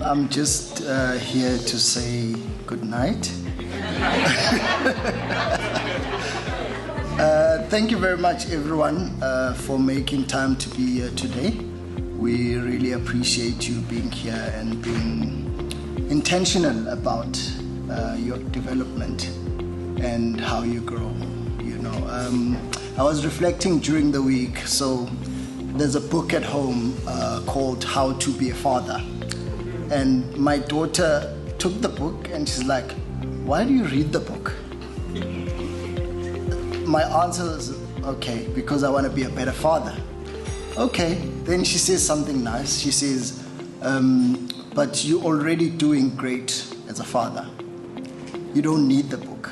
I'm just here to say good night. Thank you very much, everyone, for making time to be here today. We really appreciate you being here and being intentional about your development and how you grow. You know, I was reflecting during the week. So there's a book at home called How to Be a Father, and my daughter took the book and she's like, "Why do you read the book?" My answer is, okay, because I want to be a better father. Okay, then she says something nice. She says, but you're already doing great as a father. You don't need the book.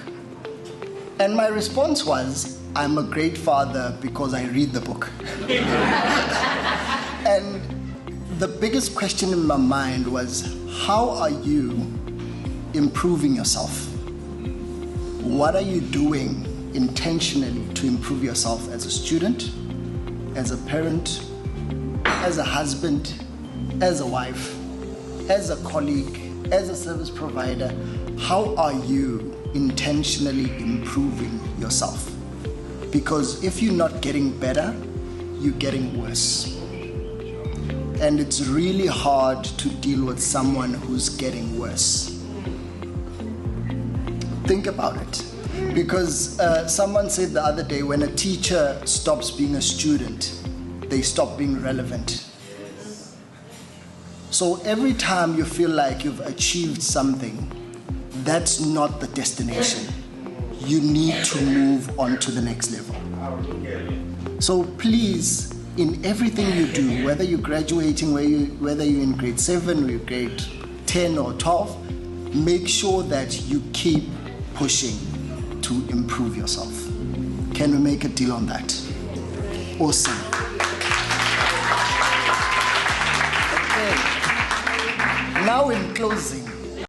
And my response was, I'm a great father because I read the book. And the biggest question in my mind was, how are you improving yourself? What are you doing intentionally to improve yourself as a student, as a parent, as a husband, as a wife, as a colleague, as a service provider? How are you intentionally improving yourself? Because if you're not getting better, you're getting worse. And it's really hard to deal with someone who's getting worse. Think about it. Because someone said the other day, when a teacher stops being a student, they stop being relevant. So every time you feel like you've achieved something, that's not the destination. You need to move on to the next level. So please, in everything you do, whether you're graduating, whether you're in grade 7 or you're grade 10 or 12, make sure that you keep pushing to improve yourself. Can we make a deal on that? Awesome. Okay. Now in closing,